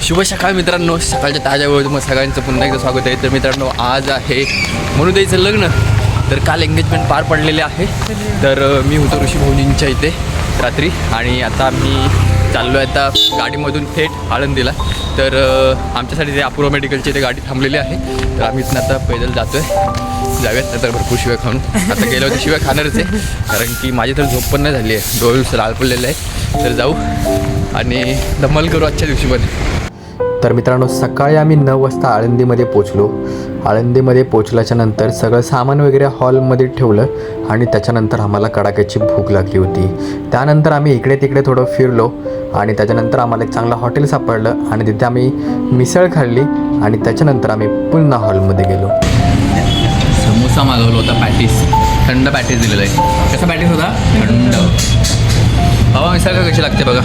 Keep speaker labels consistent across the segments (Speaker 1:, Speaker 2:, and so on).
Speaker 1: शुभ सकाळ मित्रांनो, सकाळच्या ताज्या वेळ तुम्हाला सगळ्यांचं पुन्हा एकदा स्वागत आहे. तर मित्रांनो, आज आहे मनुताईचं लग्न. तर काल एंगेजमेंट पार पडलेले आहे. तर मी होतो ऋषी भाऊजींच्या इथे रात्री आणि आता मी चाललो आहे आता गाडीमधून थेट आळंदीला. तर आमच्यासाठी ते अपूर्व मेडिकलची ते गाडी थांबलेली आहे. तर आम्ही इथनं आता पैदल जातो आहे. जाऊयात नंतर भरपूर शिवाय खाऊन. आता गेलो होते शिवाय खाणारच आहे, कारण की माझी तर झोप पण नाही झाली आहे, डोळे लाल पडलेले आहे. तर जाऊ आणि धमाल करू आजच्या दिवशीमध्ये. तर मित्रांनो, सकाळी आम्ही 9 वाजता आळंदीमध्ये पोचलो. आळंदीमध्ये पोचल्याच्या नंतर सगळं सामान वगैरे हॉलमध्ये ठेवलं आणि त्याच्यानंतर आम्हाला कडाक्याची भूक लागली होती. त्यानंतर आम्ही इकडे तिकडे थोडं फिरलो आणि त्याच्यानंतर आम्हाला एक चांगलं हॉटेल सापडलं आणि तिथे आम्ही मिसळ खाल्ली आणि त्याच्यानंतर आम्ही पुन्हा हॉलमध्ये गेलो. समोसा मागवला होता, पॅटीस, थंड पॅटीस दिलेला आहे. कसा पॅटीस होता? थंड. हवा मिसळ का कशी लागते बघा.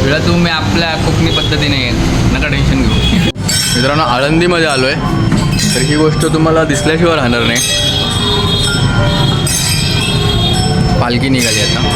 Speaker 1: वेळा तुम्ही आपल्या कोकणी पद्धतीने नका टेन्शन घेऊ. मित्रांनो, आळंदीमध्ये आलो आहे. तर ही गोष्ट तुम्हाला दिसल्याशिवाय राहणार नाही. पालखी निघाली आता.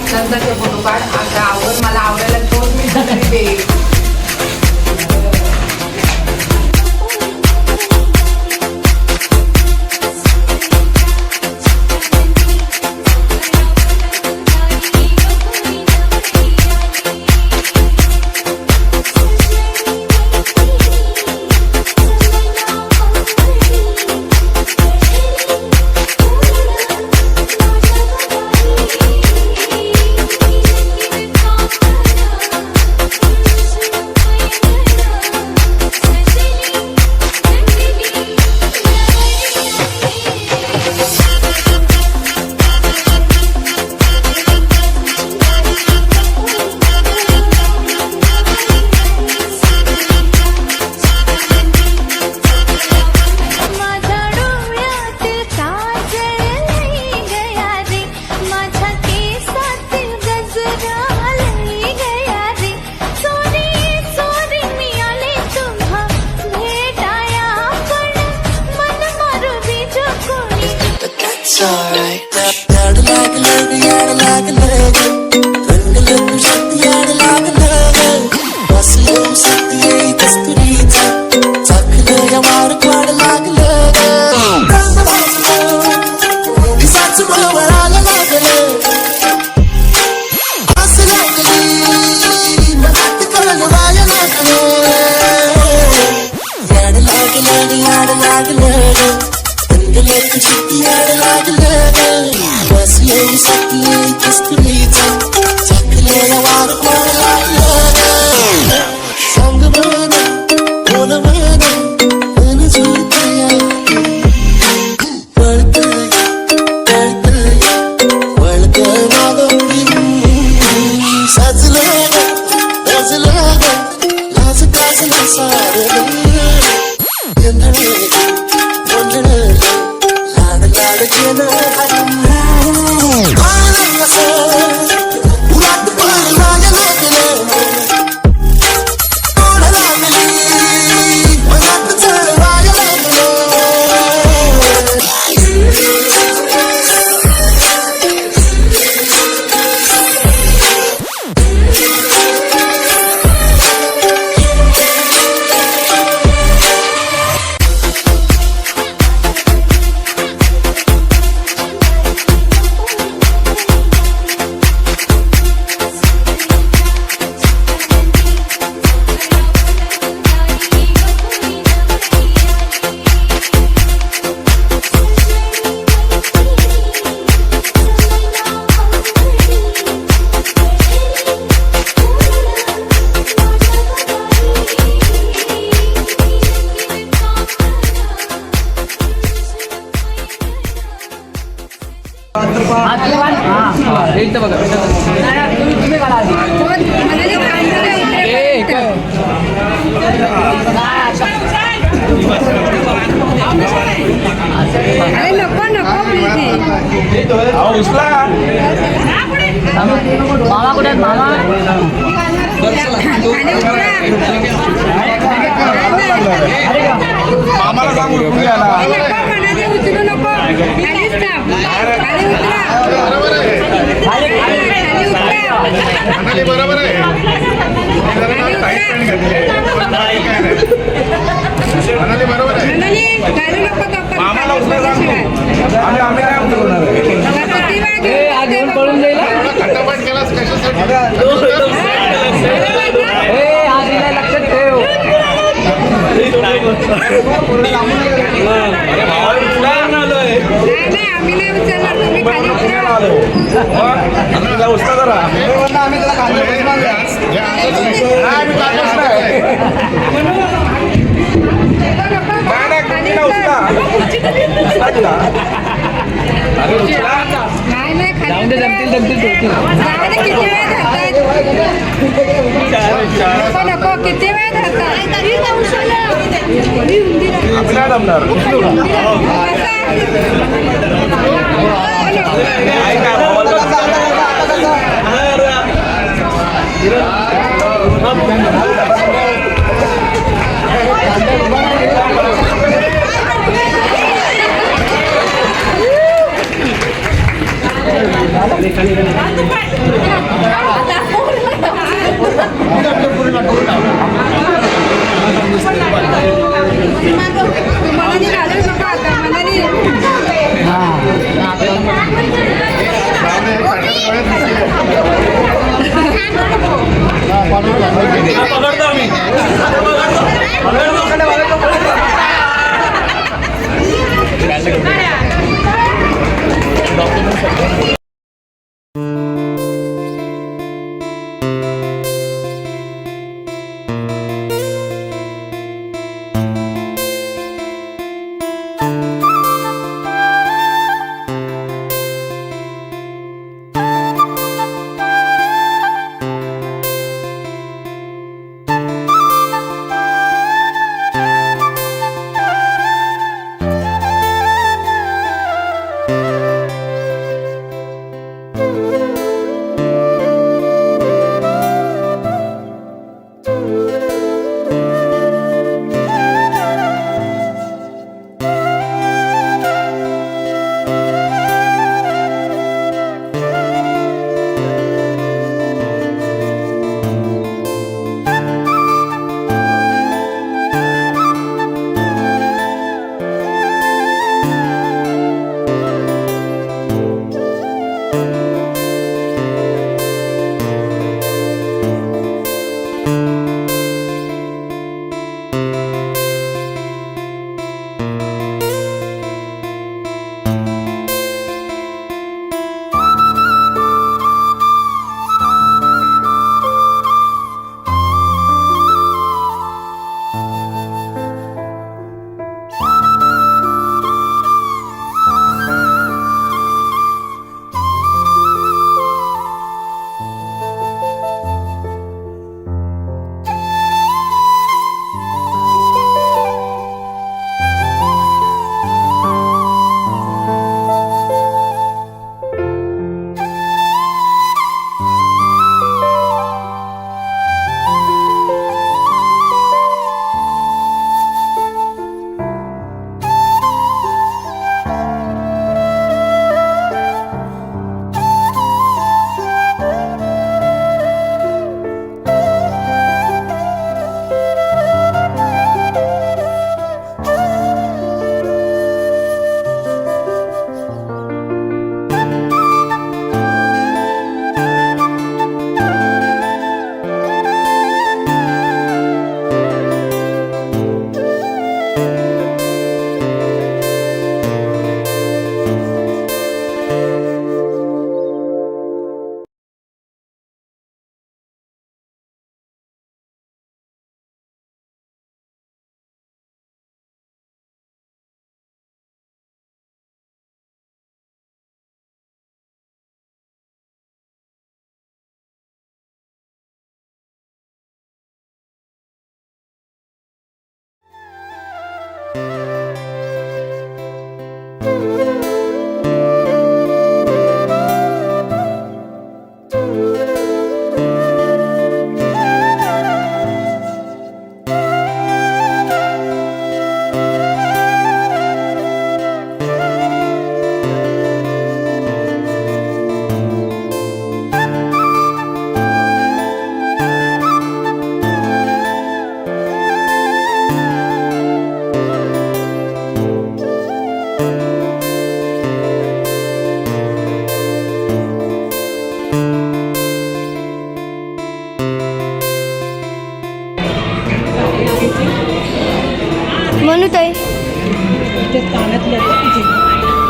Speaker 2: नंतरचे फोटो काढ. आता आवर, मला आवरायला 2 मिनिटं तरी दे.
Speaker 3: अरे नको मामा कुठे आहेत मामा?
Speaker 4: मामाला सांगू नको याला.
Speaker 2: उचलू नको खालीच थांब. खाली उतरा. खाली उतरा.
Speaker 4: म्हणाली बरोबर आहे. म्हणाली बरोबर आहे.
Speaker 2: म्हणाली, घालू नको कपडे.
Speaker 4: मामाला उचला सांगतो. आम्ही नाही उचलणार.
Speaker 2: किती वाजले?
Speaker 3: पळून जाईल
Speaker 4: खटापट केलास कशासाठी?
Speaker 3: लक्षात ठेव.
Speaker 2: नाही, आम्ही नाही उचलणार. तुम्ही खाली उतरा.
Speaker 4: उचला जरा. आम्ही त्याला खाली
Speaker 2: नाही नाही खाली
Speaker 3: जाऊन दे, जमतील ठेवतील.
Speaker 2: जाऊ दे, किती वेळ धरतायत? नको नको किती वेळ धरतायत?
Speaker 4: आम्ही नाही जमणार.
Speaker 2: मनाली घालू नका आता मनाली.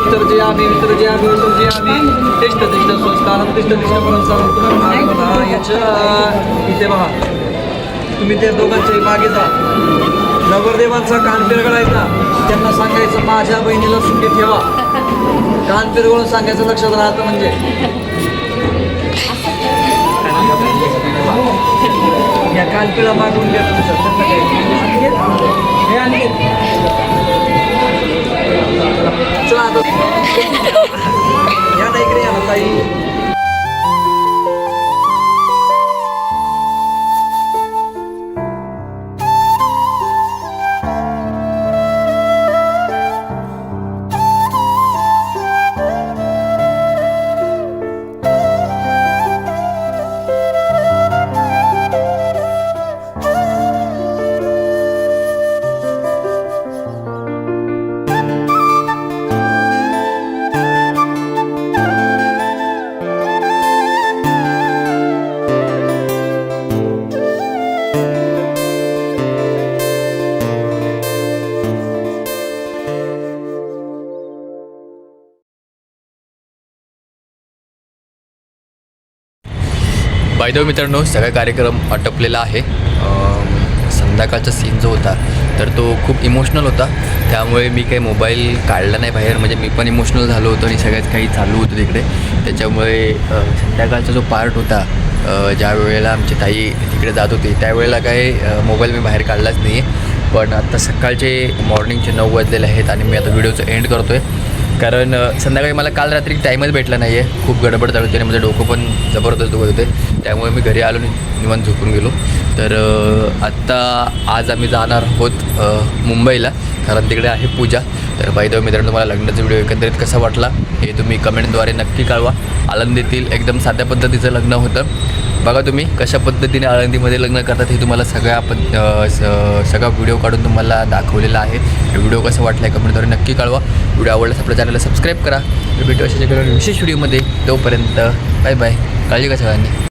Speaker 5: विसर्जयामि विसर्जयामि विसर्जयामि तिष्ठ तिष्ठ स्वस्थानं तिष्ठ तिष्ठ परं पुनर्मागमनाय च इथे पहा तुम्ही त्या दोघांच्याही मागे जा नवरदेवांचा कान पिरगळायचा त्यांना सांगायचं माझ्या बहिणीला सुखी ठेवा कान पिरगळून सांगायचं लक्षात राहतं म्हणजे या कानपिळा मागून घ्या तुमचं हे आणि चला आता या नाही इकडे या ना ताई
Speaker 1: बाय द वे मित्रांनो, सगळा कार्यक्रम आटोपलेला आहे. संध्याकाळचा सीन जो होता तर तो खूप इमोशनल होता, त्यामुळे मी काही मोबाईल काढला नाही बाहेर. म्हणजे मी पण इमोशनल झालो होतो आणि सगळ्यात काही चालू होतं तिकडे. त्याच्यामुळे संध्याकाळचा जो पार्ट होता, ज्या वेळेला आमची ताई तिकडे जात होती त्यावेळेला काही मोबाईल मी बाहेर काढलाच नाही आहे. पण आत्ता सकाळचे मॉर्निंगचे 9 वाजलेले आहेत आणि मी आता व्हिडिओचं एंड करतो आहे. कारण संध्याकाळी मला काल रात्री टाईमच भेटला नाही आहे. खूप गडबड चालू होती आणि माझं डोकं पण जबरदस्त दुखत होते, त्यामुळे मी घरी आलो निवांत झोपून गेलो. तर आत्ता आज आम्ही जाणार आहोत मुंबईला, कारण तिकडे आहे पूजा. तर बाय द वे मित्रांनो, तुम्हाला लग्नाचा व्हिडिओ एकंदरीत कसा वाटला हे तुम्ही कमेंटद्वारे नक्की कळवा. आळंदीतील एकदम साध्या पद्धतीचं लग्न होतं. बघा तुम्ही कशा पद्धतीने आळंदीमध्ये लग्न करतात हे तुम्हाला सगळा व्हिडिओ काढून तुम्हाला दाखवलेला आहे. व्हिडिओ कसा वाटला आहे कमेंटद्वारे नक्की कळवा. व्हिडिओ आवडल्यास आपल्या चॅनलला सबस्क्राईब करा. भेटू अशा विशेष व्हिडिओमध्ये. तोपर्यंत बाय बाय. काळजी घ्या सगळ्यांनी.